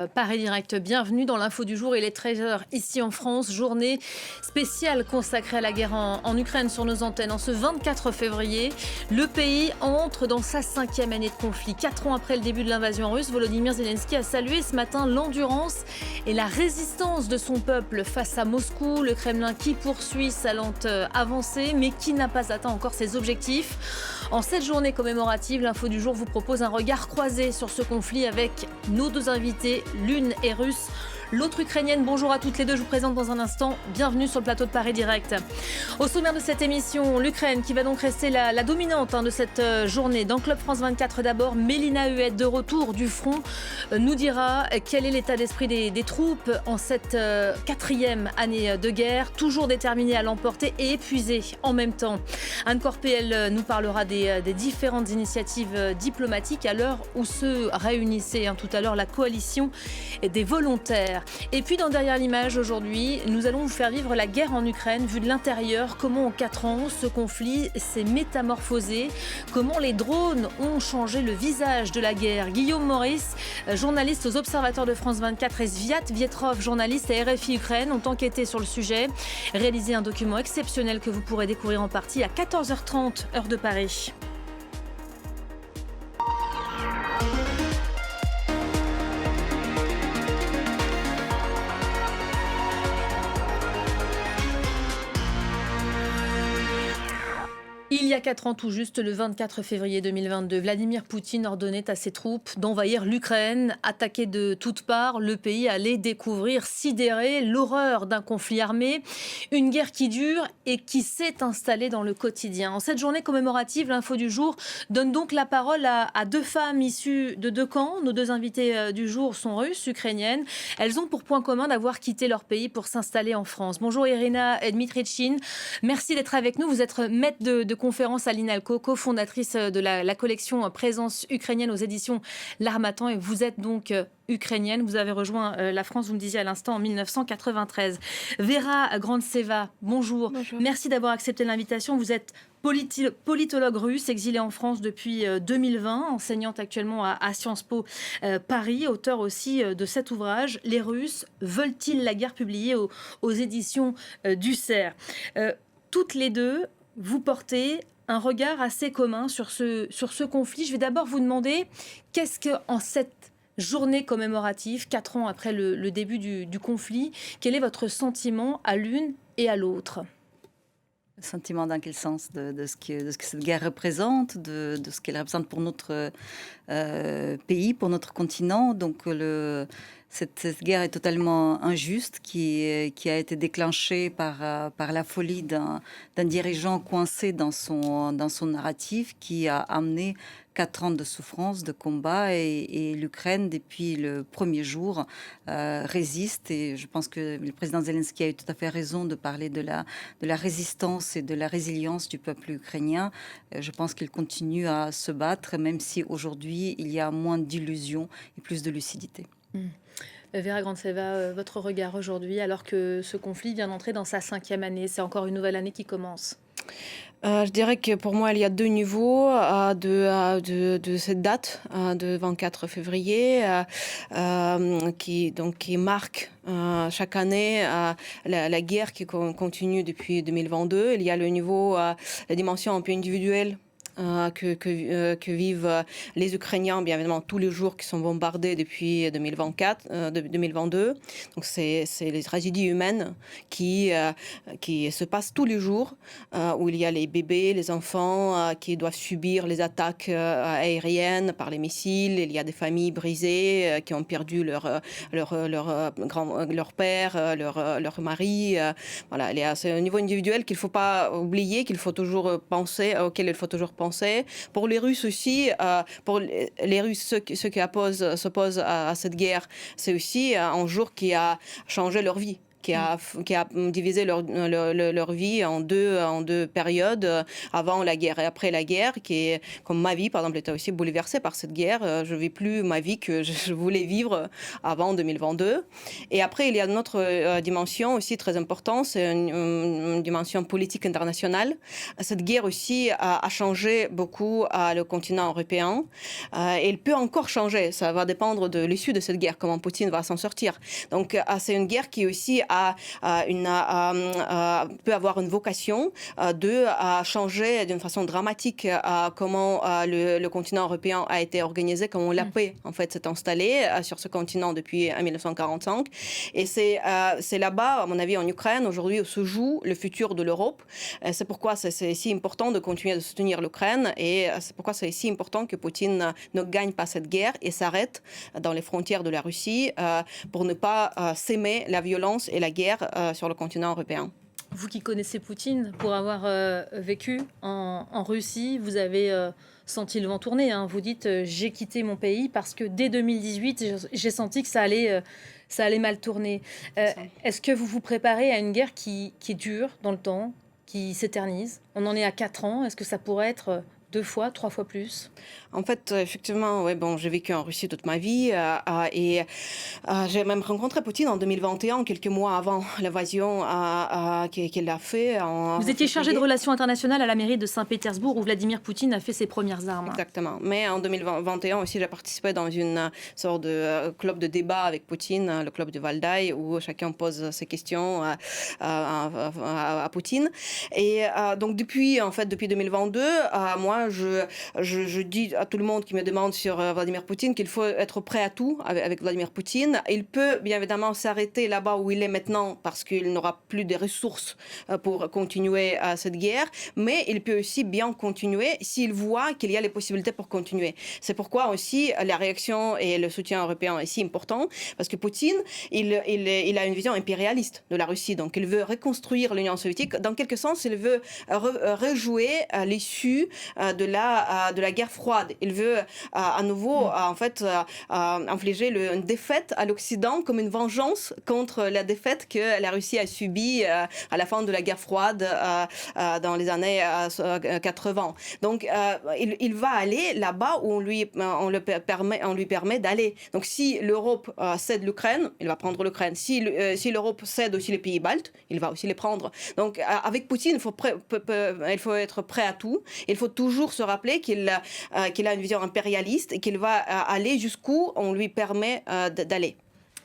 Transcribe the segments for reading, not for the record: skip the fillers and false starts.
Paris Direct, bienvenue dans l'info du jour. Il est 13 h ici en France, journée spéciale consacrée à la guerre en Ukraine sur nos antennes. En ce 24 février, le pays entre dans sa 5e année de conflit. 4 ans après le début de l'invasion russe, Volodymyr Zelensky a salué ce matin l'endurance et la résistance de son peuple face à Moscou. Le Kremlin qui poursuit sa lente avancée, mais qui n'a pas atteint encore ses objectifs. En cette journée commémorative, l'info du jour vous propose un regard croisé sur ce conflit avec nos deux invités. L'une est russe, l'autre ukrainienne. Bonjour à toutes les deux, je vous présente dans un instant. Bienvenue sur le plateau de Paris Direct. Au sommaire de cette émission, l'Ukraine qui va donc rester la dominante de cette journée. Dans Club France 24 d'abord, Mélina Huette de retour du front nous dira quel est l'état d'esprit des troupes en cette 4e année de guerre, toujours déterminée à l'emporter et épuisée en même temps. Anne Corpé, elle nous parlera des différentes initiatives diplomatiques à l'heure où se réunissait tout à l'heure la coalition des volontaires. Et puis dans Derrière l'image aujourd'hui, nous allons vous faire vivre la guerre en Ukraine vue de l'intérieur, comment en 4 ans ce conflit s'est métamorphosé, comment les drones ont changé le visage de la guerre. Guillaume Maurice, journaliste aux Observateurs de France 24 et Sviat Vietrov, journaliste à RFI Ukraine, ont enquêté sur le sujet, réalisé un document exceptionnel que vous pourrez découvrir en partie à 14h30 heure de Paris. Il y a 4 ans tout juste, le 24 février 2022, Vladimir Poutine ordonnait à ses troupes d'envahir l'Ukraine. Attaqué de toutes parts, le pays allait découvrir, sidéré, l'horreur d'un conflit armé. Une guerre qui dure et qui s'est installée dans le quotidien. En cette journée commémorative, l'info du jour donne donc la parole à deux femmes issues de deux camps. Nos deux invitées du jour sont russes, ukrainiennes. Elles ont pour point commun d'avoir quitté leur pays pour s'installer en France. Bonjour Irina Dmitrichine, merci d'être avec nous. Vous êtes maître de conférence à l'INALCO, cofondatrice de la collection Présence ukrainienne aux éditions L'Harmattan, et vous êtes donc ukrainienne. Vous avez rejoint la France, vous me disiez à l'instant, en 1993. Vera Grandseva, bonjour. Bonjour. Merci d'avoir accepté l'invitation. Vous êtes politologue russe, exilée en France depuis 2020, enseignante actuellement à Sciences Po Paris, auteur aussi de cet ouvrage, Les Russes veulent-ils la guerre, publié aux éditions du CERF. Toutes les deux, vous portez un regard assez commun sur ce conflit. Je vais d'abord vous demander, qu'est-ce qu'en cette journée commémorative, 4 ans après le début du conflit, quel est votre sentiment à l'une et à l'autre ? Sentiment dans quel sens de ce que cette guerre représente, de ce qu'elle représente pour notre pays, pour notre continent. Donc cette guerre est totalement injuste, qui a été déclenchée par la folie d'un dirigeant coincé dans son narratif, qui a amené 4 ans de souffrance, de combat, et l'Ukraine, depuis le premier jour, résiste. Et je pense que le président Zelensky a eu tout à fait raison de parler de la résistance et de la résilience du peuple ukrainien. Je pense qu'il continue à se battre, même si aujourd'hui, il y a moins d'illusions et plus de lucidité. Vera Grandseva, votre regard aujourd'hui, alors que ce conflit vient d'entrer dans sa 5e année, c'est encore une nouvelle année qui commence. Je dirais que pour moi, il y a 2 niveaux de cette date de 24 février qui marque chaque année la guerre qui continue depuis 2022. Il y a le niveau, la dimension un peu individuelle que vivent les Ukrainiens, bien évidemment, tous les jours qui sont bombardés depuis 2022. Donc c'est les tragédies humaines qui se passent tous les jours, où il y a les bébés, les enfants qui doivent subir les attaques aériennes par les missiles. Il y a des familles brisées qui ont perdu leur père, leur mari. Voilà, c'est un niveau individuel qu'il ne faut pas oublier, auquel il faut toujours penser. Pour les Russes aussi, pour les Russes, ceux qui s'opposent à cette guerre, c'est aussi un jour qui a changé leur vie. qui a divisé leur vie en deux périodes, avant la guerre et après la guerre, qui est, comme ma vie, par exemple, était aussi bouleversée par cette guerre. Je ne vis plus ma vie que je voulais vivre avant 2022. Et après, il y a une autre dimension aussi très importante, c'est une dimension politique internationale. Cette guerre aussi a changé beaucoup le continent européen. Et elle peut encore changer. Ça va dépendre de l'issue de cette guerre, comment Poutine va s'en sortir. Donc, c'est une guerre qui aussi peut avoir une vocation de changer d'une façon dramatique comment le continent européen a été organisé, comment la paix en fait s'est installée sur ce continent depuis 1945. Et c'est là-bas, à mon avis, en Ukraine, aujourd'hui, où se joue le futur de l'Europe. C'est pourquoi c'est si important de continuer de soutenir l'Ukraine, et c'est pourquoi c'est si important que Poutine ne gagne pas cette guerre et s'arrête dans les frontières de la Russie pour ne pas s'aimer la violence et la guerre sur le continent européen. Vous qui connaissez Poutine, pour avoir vécu en Russie, vous avez senti le vent tourner. Hein. Vous dites j'ai quitté mon pays parce que dès 2018, j'ai senti que ça allait mal tourner. Est-ce que vous vous préparez à une guerre qui dure dans le temps, qui s'éternise? On en est à 4 ans. Est-ce que ça pourrait être 2 fois, 3 fois plus? En fait, effectivement, j'ai vécu en Russie toute ma vie et j'ai même rencontré Poutine en 2021, quelques mois avant l'invasion qu'il a fait. Vous étiez chargé de relations internationales à la mairie de Saint-Pétersbourg où Vladimir Poutine a fait ses premières armes. Exactement. Mais en 2021 aussi, j'ai participé dans une sorte de club de débat avec Poutine, le club de Valdai, où chacun pose ses questions à Poutine. Et donc depuis 2022, moi, je dis à tout le monde qui me demande sur Vladimir Poutine qu'il faut être prêt à tout avec Vladimir Poutine. Il peut bien évidemment s'arrêter là-bas où il est maintenant parce qu'il n'aura plus de ressources pour continuer cette guerre, mais il peut aussi bien continuer s'il voit qu'il y a les possibilités pour continuer. C'est pourquoi aussi la réaction et le soutien européen est si important, parce que Poutine, il a une vision impérialiste de la Russie, donc il veut reconstruire l'Union soviétique. Dans quelque sens, il veut rejouer l'issue de la guerre froide. Il veut à nouveau infliger une défaite à l'Occident comme une vengeance contre la défaite que la Russie a subie à la fin de la guerre froide dans les années 80. Donc il va aller là-bas où on lui permet d'aller. Donc si l'Europe cède l'Ukraine, il va prendre l'Ukraine. Si l'Europe cède aussi les pays baltes, il va aussi les prendre. Donc avec Poutine, il faut être prêt à tout. Il faut toujours se rappeler qu'il a une vision impérialiste et qu'il va aller jusqu'où on lui permet d'aller.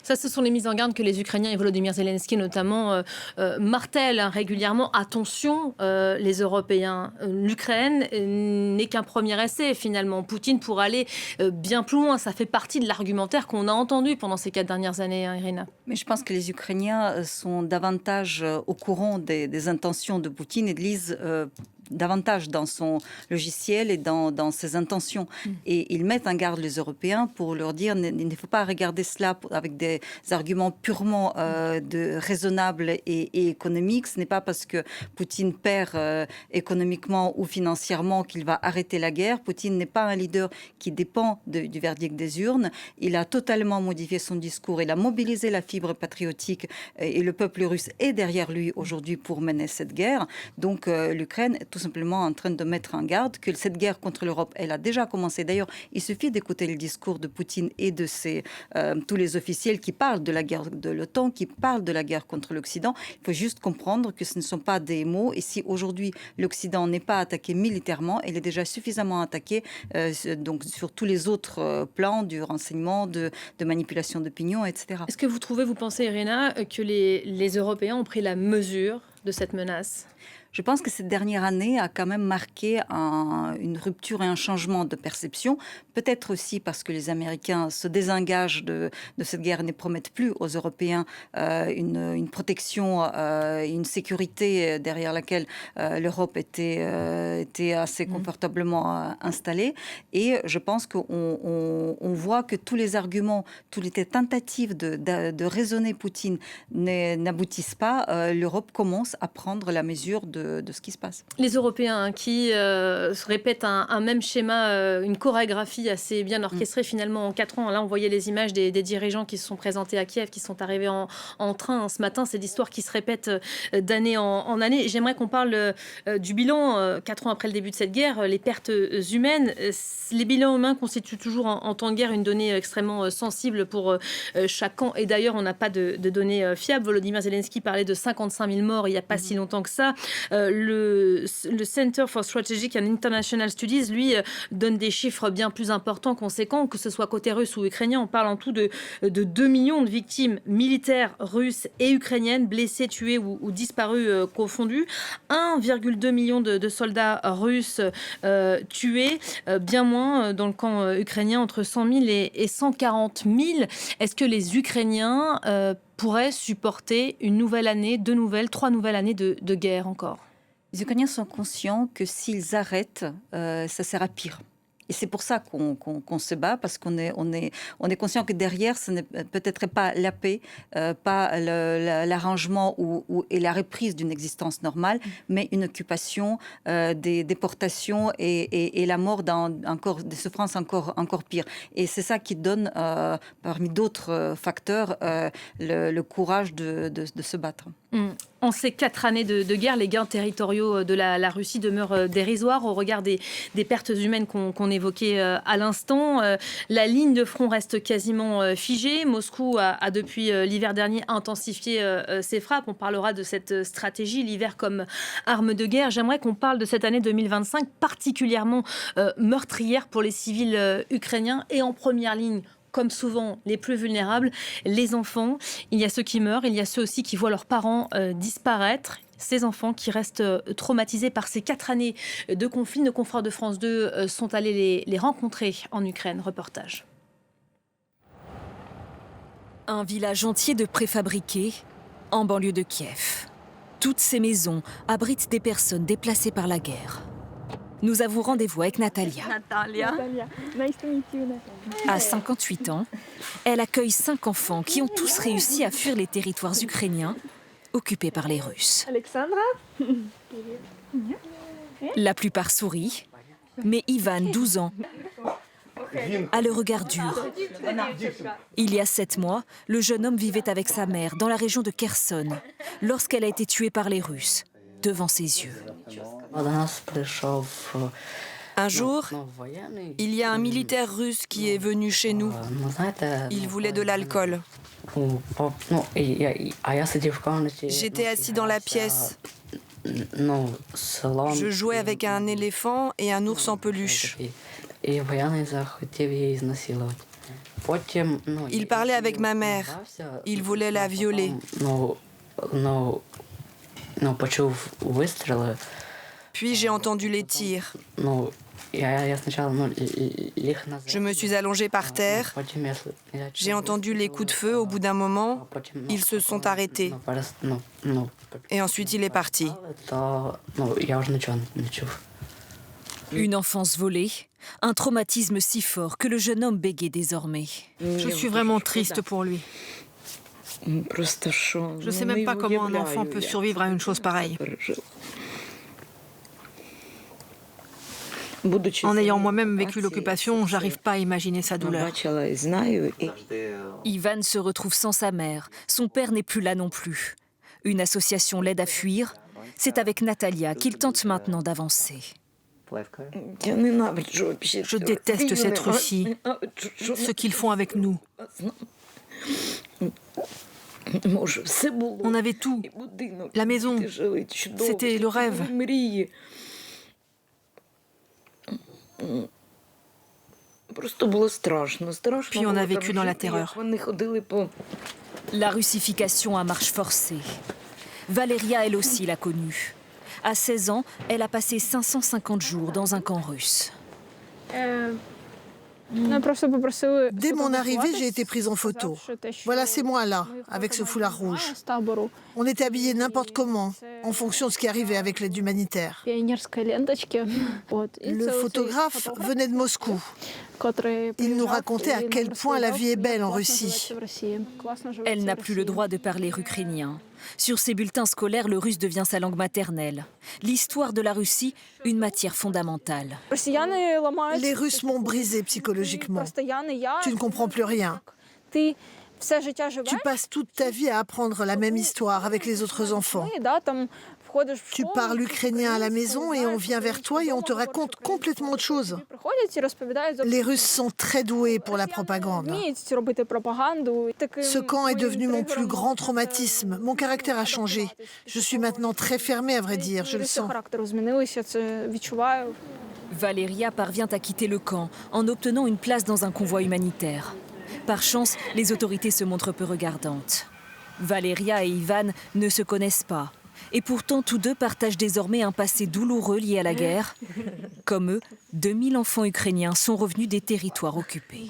Ça, ce sont les mises en garde que les Ukrainiens et Volodymyr Zelensky notamment martèlent régulièrement. Attention, les Européens, l'Ukraine n'est qu'un premier essai finalement. Poutine pour aller bien plus loin. Ça fait partie de l'argumentaire qu'on a entendu pendant ces 4 dernières années, hein, Irina. Mais je pense que les Ukrainiens sont davantage au courant des intentions de Poutine et lisent davantage dans son logiciel et dans ses intentions. Et ils mettent en garde les Européens pour leur dire il ne faut pas regarder cela avec des arguments purement raisonnables et économiques. Ce n'est pas parce que Poutine perd économiquement ou financièrement qu'il va arrêter la guerre. Poutine n'est pas un leader qui dépend du verdict des urnes. Il a totalement modifié son discours. Il a mobilisé la fibre patriotique et le peuple russe est derrière lui aujourd'hui pour mener cette guerre. Donc l'Ukraine est tout simplement en train de mettre en garde que cette guerre contre l'Europe, elle a déjà commencé. D'ailleurs, il suffit d'écouter le discours de Poutine et de tous les officiels qui parlent de la guerre de l'OTAN, qui parlent de la guerre contre l'Occident. Il faut juste comprendre que ce ne sont pas des mots. Et si aujourd'hui l'Occident n'est pas attaqué militairement, il est déjà suffisamment attaqué donc sur tous les autres plans du renseignement, de manipulation d'opinion, etc. Est-ce que vous pensez, Irina, que les Européens ont pris la mesure de cette menace ? Je pense que cette dernière année a quand même marqué une rupture et un changement de perception. Peut-être aussi parce que les Américains se désengagent de cette guerre et ne promettent plus aux Européens une protection, une sécurité derrière laquelle l'Europe était assez confortablement installée. Et je pense qu'on voit que tous les arguments, toutes les tentatives de raisonner Poutine n'aboutissent pas. L'Europe commence à prendre la mesure de de ce qui se passe. Les Européens qui se répètent un même schéma, une chorégraphie assez bien orchestrée finalement en 4 ans. Là, on voyait les images des dirigeants qui se sont présentés à Kiev, qui sont arrivés en train ce matin. C'est l'histoire qui se répète d'année en année. J'aimerais qu'on parle du bilan 4 ans après le début de cette guerre, les pertes humaines. Les bilans humains constituent toujours en temps de guerre une donnée extrêmement sensible pour chaque camp. Et d'ailleurs, on n'a pas de données fiables. Volodymyr Zelensky parlait de 55 000 morts il n'y a pas si longtemps que ça. Le Center for Strategic and International Studies, lui, donne des chiffres bien plus importants, conséquents, que ce soit côté russe ou ukrainien. On parle en tout de 2 millions de victimes militaires russes et ukrainiennes, blessées, tuées ou disparues confondues. 1,2 million de soldats russes tués, bien moins dans le camp ukrainien, entre 100 000 et 140 000. Est-ce que les Ukrainiens pourraient supporter une nouvelle année, 2 nouvelles, 3 nouvelles années de guerre encore? Les Ukrainiens sont conscients que s'ils arrêtent, ça sera pire. Et c'est pour ça qu'on se bat, parce qu'on est conscient que derrière, ce n'est peut-être pas la paix, pas l'arrangement et la reprise d'une existence normale, mais une occupation, des déportations et la mort encore des souffrances encore pires. Et c'est ça qui donne, parmi d'autres facteurs, le courage de se battre. En ces 4 années de guerre, les gains territoriaux de la Russie demeurent dérisoires au regard des pertes humaines qu'on évoquait à l'instant. La ligne de front reste quasiment figée. Moscou a depuis l'hiver dernier intensifié ses frappes. On parlera de cette stratégie, l'hiver comme arme de guerre. J'aimerais qu'on parle de cette année 2025 particulièrement meurtrière pour les civils ukrainiens et en première ligne, comme souvent, les plus vulnérables, les enfants. Il y a ceux qui meurent, il y a ceux aussi qui voient leurs parents disparaître. Ces enfants qui restent traumatisés par ces 4 années de conflit. Nos confrères de France 2 sont allés les rencontrer en Ukraine. Reportage. Un village entier de préfabriqués en banlieue de Kiev. Toutes ces maisons abritent des personnes déplacées par la guerre. Nous avons rendez-vous avec Natalia. À 58 ans, elle accueille 5 enfants qui ont tous réussi à fuir les territoires ukrainiens occupés par les Russes. La plupart sourient, mais Ivan, 12 ans, a le regard dur. Il y a 7 mois, le jeune homme vivait avec sa mère dans la région de Kherson lorsqu'elle a été tuée par les Russes devant ses yeux. Un jour, il y a un militaire russe qui est venu chez nous. Il voulait de l'alcool. J'étais assis dans la pièce. Je jouais avec un éléphant et un ours en peluche. Il parlait avec ma mère. Il voulait la violer. Puis j'ai entendu les tirs. Je me suis allongée par terre. J'ai entendu les coups de feu. Au bout d'un moment, ils se sont arrêtés. Et ensuite, il est parti. Une enfance volée, un traumatisme si fort que le jeune homme bégait désormais. Je suis vraiment triste pour lui. Je ne sais même pas comment un enfant peut survivre à une chose pareille. En ayant moi-même vécu l'occupation, j'arrive pas à imaginer sa douleur. Ivan se retrouve sans sa mère. Son père n'est plus là non plus. Une association l'aide à fuir. C'est avec Natalia qu'il tente maintenant d'avancer. Je déteste cette Russie, ce qu'ils font avec nous. On avait tout, la maison, c'était le rêve. Puis on a vécu dans la terreur. La russification à marche forcée. Valéria, elle aussi, l'a connue. À 16 ans, elle a passé 550 jours dans un camp russe. Dès mon arrivée, j'ai été prise en photo. Voilà, c'est moi là, avec ce foulard rouge. On était habillés n'importe comment, en fonction de ce qui arrivait avec l'aide humanitaire. Le photographe venait de Moscou. Il nous racontait à quel point la vie est belle en Russie. Elle n'a plus le droit de parler ukrainien. Sur ses bulletins scolaires, le russe devient sa langue maternelle. L'histoire de la Russie, une matière fondamentale. Les Russes m'ont brisé psychologiquement. Tu ne comprends plus rien. Tu passes toute ta vie à apprendre la même histoire avec les autres enfants. Tu parles ukrainien à la maison et on vient vers toi et on te raconte complètement autre chose. Les Russes sont très doués pour la propagande. Ce camp est devenu mon plus grand traumatisme. Mon caractère a changé. Je suis maintenant très fermée, à vrai dire, je le sens. Valéria parvient à quitter le camp en obtenant une place dans un convoi humanitaire. Par chance, les autorités se montrent peu regardantes. Valéria et Ivan ne se connaissent pas. Et pourtant, tous deux partagent désormais un passé douloureux lié à la guerre. Comme eux, 2000 enfants ukrainiens sont revenus des territoires occupés.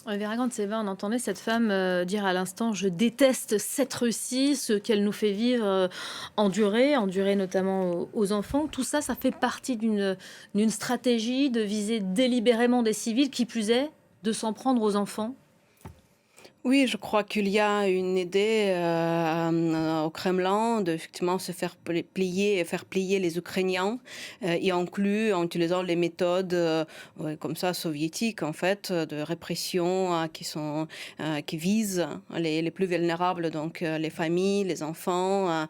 Vera Grantseva, on entendait cette femme dire à l'instant « Je déteste cette Russie, ce qu'elle nous fait vivre, endurer notamment aux enfants ». Tout ça, ça fait partie d'une stratégie de viser délibérément des civils, qui plus est, de s'en prendre aux enfants. Oui, je crois qu'il y a une idée au Kremlin de effectivement se faire plier les Ukrainiens, y inclut en utilisant les méthodes comme ça soviétiques en fait de répression qui visent les plus vulnérables, donc les familles, les enfants.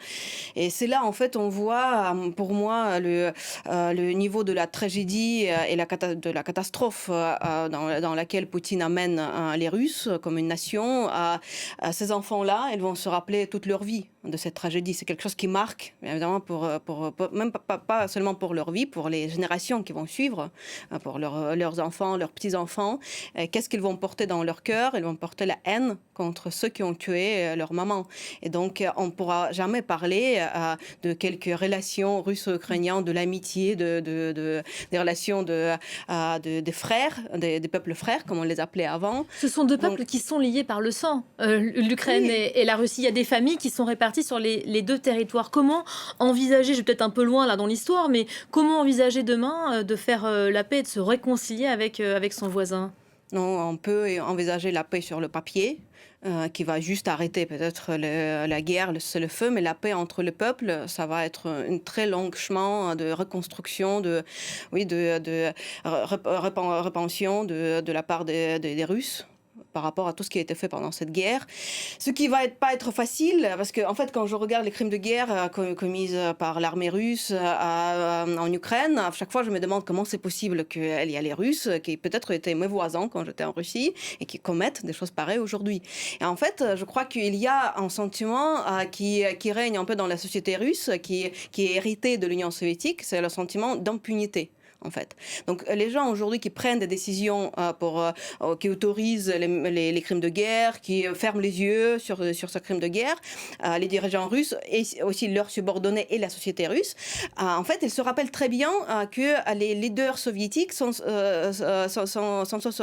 Et c'est là en fait on voit pour moi le niveau de la tragédie et de la catastrophe dans laquelle Poutine amène les Russes comme une nation. À ces enfants-là, ils vont se rappeler toute leur vie de cette tragédie. C'est quelque chose qui marque, évidemment, même pas seulement pour leur vie, pour les générations qui vont suivre, pour leurs enfants, leurs petits-enfants. Qu'est-ce qu'ils vont porter dans leur cœur? Ils vont porter la haine contre ceux qui ont tué leur maman. Et donc, on ne pourra jamais parler de quelques relations russo-ukrainiennes, de l'amitié, des relations des frères, des peuples frères, comme on les appelait avant. Ce sont deux peuples qui sont liés par le sang, l'Ukraine et la Russie. Il y a des familles qui sont réparties sur les deux territoires. Comment envisager, je vais peut-être un peu loin là dans l'histoire, mais comment envisager demain de faire la paix et de se réconcilier avec son voisin? Non, on peut envisager la paix sur le papier, qui va juste arrêter peut-être la guerre, le feu, mais la paix entre le peuple, ça va être un très long chemin de reconstruction, de répension de la part des Russes par rapport à tout ce qui a été fait pendant cette guerre. Ce qui va pas être facile, parce que en fait, quand je regarde les crimes de guerre commis par l'armée russe en Ukraine, à chaque fois, je me demande comment c'est possible qu'il y ait les Russes, qui peut-être étaient mes voisins quand j'étais en Russie, et qui commettent des choses pareilles aujourd'hui. Et en fait, je crois qu'il y a un sentiment qui règne un peu dans la société russe, qui est hérité de l'Union soviétique, c'est le sentiment d'impunité. En fait. Donc les gens aujourd'hui qui prennent des décisions qui autorisent les crimes de guerre, qui ferment les yeux sur ce crime de guerre, les dirigeants russes et aussi leurs subordonnés et la société russe, en fait, ils se rappellent très bien que les leaders soviétiques sont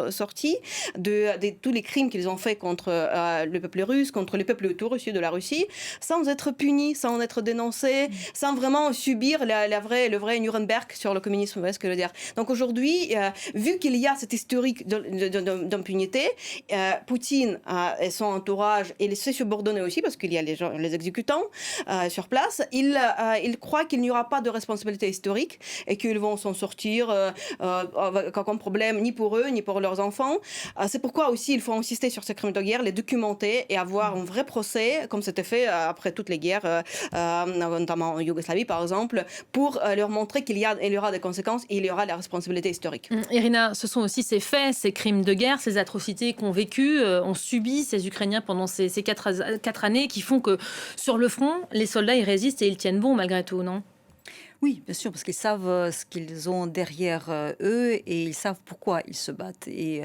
sortis de tous les crimes qu'ils ont faits contre le peuple russe, contre les peuples autour aussi de la Russie, sans être punis, sans être dénoncés, sans vraiment subir le vrai Nuremberg sur le communisme. Donc aujourd'hui, vu qu'il y a cette historique d'impunité, Poutine et son entourage et ses subordonnés aussi, parce qu'il y a les exécutants sur place, il croit qu'il n'y aura pas de responsabilité historique et qu'ils vont s'en sortir avec aucun problème ni pour eux ni pour leurs enfants. C'est pourquoi aussi il faut insister sur ces crimes de guerre, les documenter et avoir un vrai procès, comme c'était fait après toutes les guerres, notamment en Yougoslavie par exemple, pour leur montrer qu'il y aura des conséquences. Il y aura la responsabilité historique. Irina, ce sont aussi ces faits, ces crimes de guerre, ces atrocités qu'ont vécu, ont subi ces Ukrainiens pendant ces 4 années qui font que sur le front, les soldats ils résistent et ils tiennent bon malgré tout, non ? Oui, bien sûr, parce qu'ils savent ce qu'ils ont derrière eux et ils savent pourquoi ils se battent. Et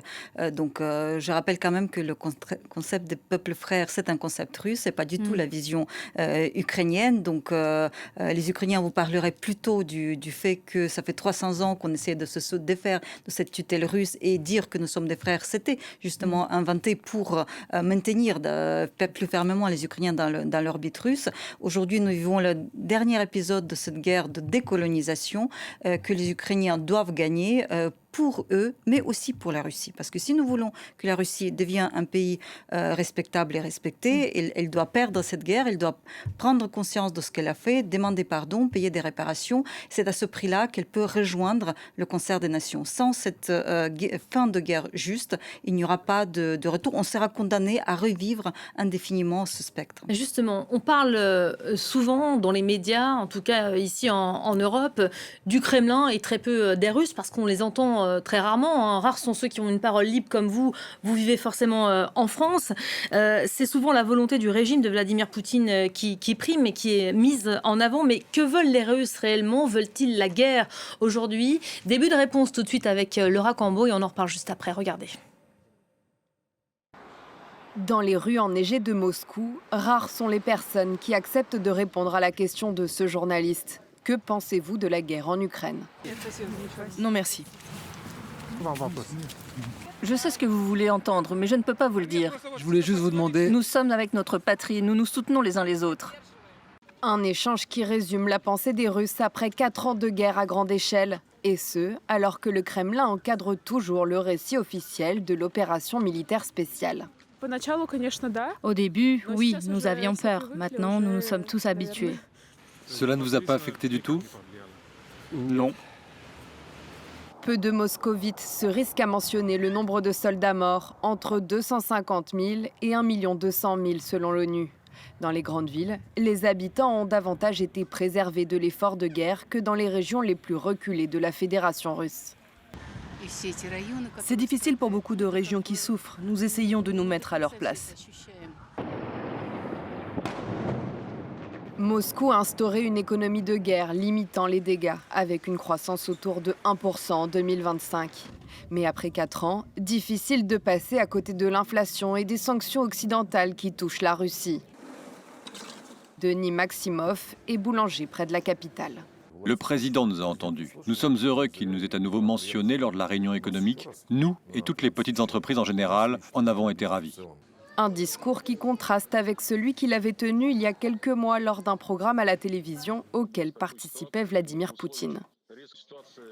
donc, je rappelle quand même que le concept des peuples frères, c'est un concept russe, c'est pas du tout la vision ukrainienne. Donc, les Ukrainiens vous parleraient plutôt du fait que ça fait 300 ans qu'on essaie de se défaire de cette tutelle russe et dire que nous sommes des frères. C'était justement inventé pour maintenir plus fermement les Ukrainiens dans l'orbite russe. Aujourd'hui, nous vivons le dernier épisode de cette guerre de décolonisation que les Ukrainiens doivent gagner pour eux, mais aussi pour la Russie. Parce que si nous voulons que la Russie devienne un pays respectable et respecté, elle doit perdre cette guerre, elle doit prendre conscience de ce qu'elle a fait, demander pardon, payer des réparations. C'est à ce prix-là qu'elle peut rejoindre le concert des nations. Sans cette fin de guerre juste, il n'y aura pas de retour. On sera condamné à revivre indéfiniment ce spectre. Justement, on parle souvent dans les médias, en tout cas ici en Europe, du Kremlin et très peu des Russes, parce qu'on les entend très rarement. Hein. Rares sont ceux qui ont une parole libre comme vous. Vous vivez forcément en France. C'est souvent la volonté du régime de Vladimir Poutine qui prime et qui est mise en avant. Mais que veulent les Russes réellement? Veulent-ils la guerre aujourd'hui? Début de réponse tout de suite avec Laura Cambo et on en reparle juste après. Regardez. Dans les rues enneigées de Moscou, rares sont les personnes qui acceptent de répondre à la question de ce journaliste. Que pensez-vous de la guerre en Ukraine? Non, merci. Je sais ce que vous voulez entendre, mais je ne peux pas vous le dire. Je voulais juste vous demander... Nous sommes avec notre patrie, nous nous soutenons les uns les autres. Un échange qui résume la pensée des Russes après 4 ans de guerre à grande échelle. Et ce, alors que le Kremlin encadre toujours le récit officiel de l'opération militaire spéciale. Au début, oui, nous avions peur. Maintenant, nous nous sommes tous habitués. Cela ne vous a pas affecté du tout? Non. Peu de moscovites se risquent à mentionner le nombre de soldats morts, entre 250 000 et 1 200 000 selon l'ONU. Dans les grandes villes, les habitants ont davantage été préservés de l'effort de guerre que dans les régions les plus reculées de la Fédération russe. C'est difficile pour beaucoup de régions qui souffrent. Nous essayons de nous mettre à leur place. Moscou a instauré une économie de guerre limitant les dégâts, avec une croissance autour de 1% en 2025. Mais après 4 ans, difficile de passer à côté de l'inflation et des sanctions occidentales qui touchent la Russie. Denis Maximov est boulanger près de la capitale. Le président nous a entendus. Nous sommes heureux qu'il nous ait à nouveau mentionné lors de la réunion économique. Nous et toutes les petites entreprises en général en avons été ravis. Un discours qui contraste avec celui qu'il avait tenu il y a quelques mois lors d'un programme à la télévision auquel participait Vladimir Poutine.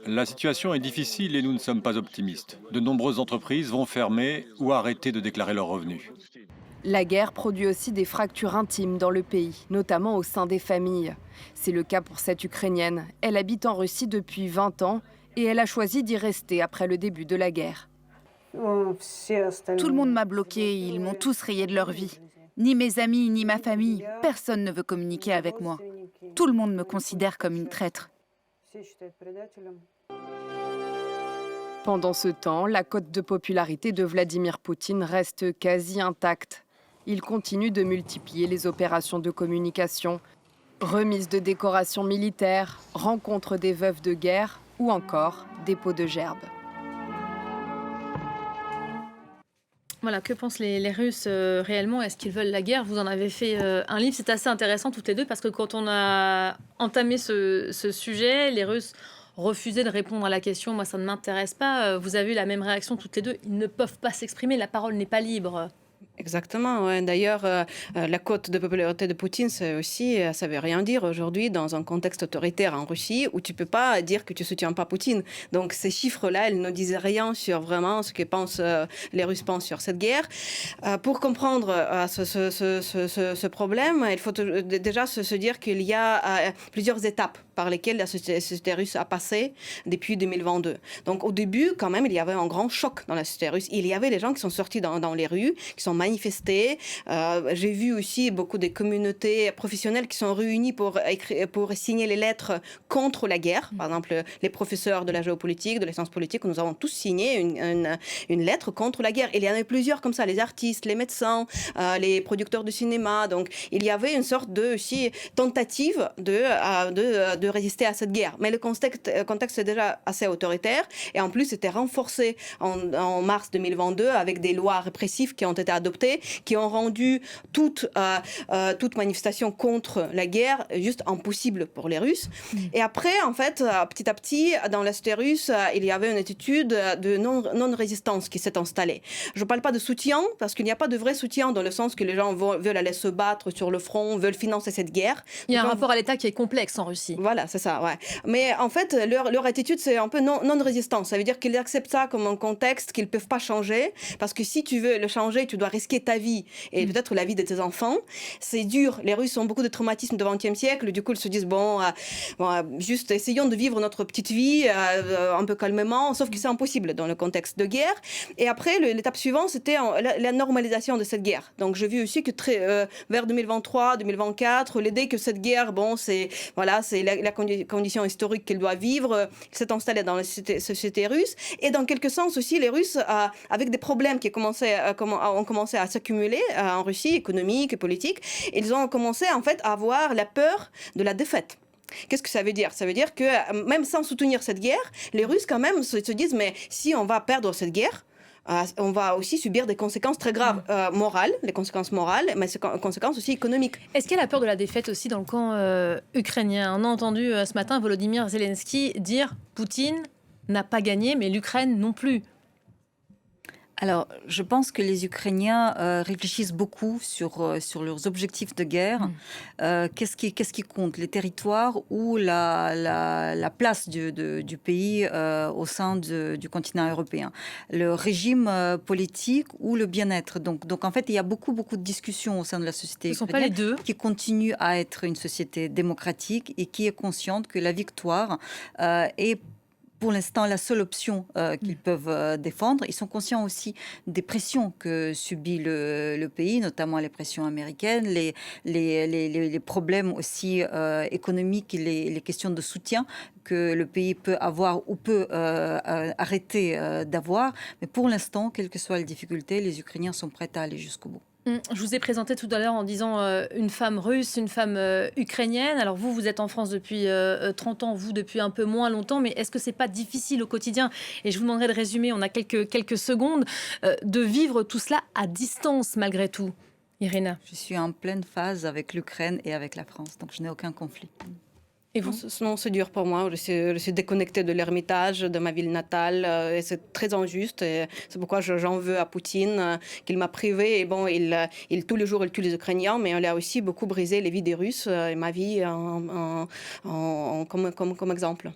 La situation est difficile et nous ne sommes pas optimistes. De nombreuses entreprises vont fermer ou arrêter de déclarer leurs revenus. La guerre produit aussi des fractures intimes dans le pays, notamment au sein des familles. C'est le cas pour cette Ukrainienne. Elle habite en Russie depuis 20 ans et elle a choisi d'y rester après le début de la guerre. Tout le monde m'a bloqué, ils m'ont tous rayé de leur vie. Ni mes amis, ni ma famille, personne ne veut communiquer avec moi. Tout le monde me considère comme une traître. Pendant ce temps, la cote de popularité de Vladimir Poutine reste quasi intacte. Il continue de multiplier les opérations de communication, remises de décorations militaires, rencontres des veuves de guerre ou encore dépôt de gerbes. Voilà, que pensent les Russes réellement? Est-ce qu'ils veulent la guerre? Vous en avez fait un livre, c'est assez intéressant toutes les deux, parce que quand on a entamé ce sujet, les Russes refusaient de répondre à la question. Moi, ça ne m'intéresse pas. Vous avez eu la même réaction toutes les deux. Ils ne peuvent pas s'exprimer, la parole n'est pas libre. Exactement. Ouais. D'ailleurs, la cote de popularité de Poutine, ça veut rien dire aujourd'hui dans un contexte autoritaire en Russie où tu peux pas dire que tu soutiens pas Poutine. Donc ces chiffres-là, ils ne disent rien sur vraiment ce que les Russes pensent sur cette guerre. Pour comprendre ce problème, il faut déjà se dire qu'il y a plusieurs étapes par lesquelles la société russe a passé depuis 2022. Donc au début, quand même, il y avait un grand choc dans la société russe. Il y avait des gens qui sont sortis dans les rues, qui sont manifestés. J'ai vu aussi beaucoup de communautés professionnelles qui sont réunies pour signer les lettres contre la guerre. Par exemple, les professeurs de la géopolitique, de la science politique, nous avons tous signé une lettre contre la guerre. Il y en avait plusieurs comme ça, les artistes, les médecins, les producteurs de cinéma. Donc il y avait une sorte de tentative de résister à cette guerre. Mais le contexte est déjà assez autoritaire et en plus c'était renforcé en mars 2022 avec des lois répressives qui ont été adoptées, qui ont rendu toute manifestation contre la guerre juste impossible pour les Russes. Et après, en fait, petit à petit, dans la société russe, il y avait une attitude de non-résistance qui s'est installée. Je ne parle pas de soutien, parce qu'il n'y a pas de vrai soutien dans le sens que les gens veulent aller se battre sur le front, veulent financer cette guerre. Il y a un rapport à l'État qui est complexe en Russie. Voilà, c'est ça, ouais. Mais en fait, leur attitude, c'est un peu non-résistance. Ça veut dire qu'ils acceptent ça comme un contexte qu'ils ne peuvent pas changer, parce que si tu veux le changer, tu dois risquer ta vie et peut-être la vie de tes enfants. C'est dur. Les Russes ont beaucoup de traumatismes du XXe siècle. Du coup, ils se disent, juste essayons de vivre notre petite vie un peu calmement, sauf que c'est impossible dans le contexte de guerre. Et après, l'étape suivante, c'était la normalisation de cette guerre. Donc, j'ai vu aussi que vers 2023, 2024, l'idée que cette guerre, c'est la condition historique qu'elle doit vivre, qui s'est installée dans la société russe. Et dans quelque sens aussi, les Russes, avec des problèmes qui ont commencé à s'accumuler en Russie, économiques et politiques, ils ont commencé en fait à avoir la peur de la défaite. Qu'est-ce que ça veut dire? Ça veut dire que même sans soutenir cette guerre, les Russes quand même se disent, mais si on va perdre cette guerre, on va aussi subir des conséquences très graves, morales, les conséquences morales, mais des conséquences aussi économiques. Est-ce qu'il y a la peur de la défaite aussi dans le camp ukrainien? On a entendu ce matin Volodymyr Zelensky dire « Poutine n'a pas gagné, mais l'Ukraine non plus ». Alors, je pense que les Ukrainiens réfléchissent beaucoup sur leurs objectifs de guerre. Qu'est-ce qui compte, les territoires ou la place du pays au sein du continent européen, le régime politique ou le bien-être. Donc, en fait, il y a beaucoup de discussions au sein de la société ukrainienne qui continue à être une société démocratique et qui est consciente que la victoire est pour l'instant la seule option qu'ils peuvent défendre. Ils sont conscients aussi des pressions que subit le pays, notamment les pressions américaines, les problèmes aussi économiques, les questions de soutien que le pays peut avoir ou peut arrêter d'avoir. Mais pour l'instant, quelles que soient les difficultés, les Ukrainiens sont prêts à aller jusqu'au bout. Je vous ai présenté tout à l'heure en disant une femme russe, une femme ukrainienne. Alors vous êtes en France depuis 30 ans, vous depuis un peu moins longtemps, mais est-ce que c'est pas difficile au quotidien? Et je vous demanderai de résumer, on a quelques secondes, de vivre tout cela à distance malgré tout. Irina? Je suis en pleine phase avec l'Ukraine et avec la France, donc je n'ai aucun conflit. Et vous? Non, c'est dur pour moi. Je suis déconnectée de l'Ermitage, de ma ville natale. Et c'est très injuste. Et c'est pourquoi j'en veux à Poutine, qu'il m'a privé. Et bon, il tous les jours, il tue les Ukrainiens, mais il a aussi beaucoup brisé les vies des Russes et ma vie comme exemple.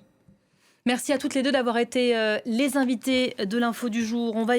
Merci à toutes les deux d'avoir été les invités de l'Info du jour. On va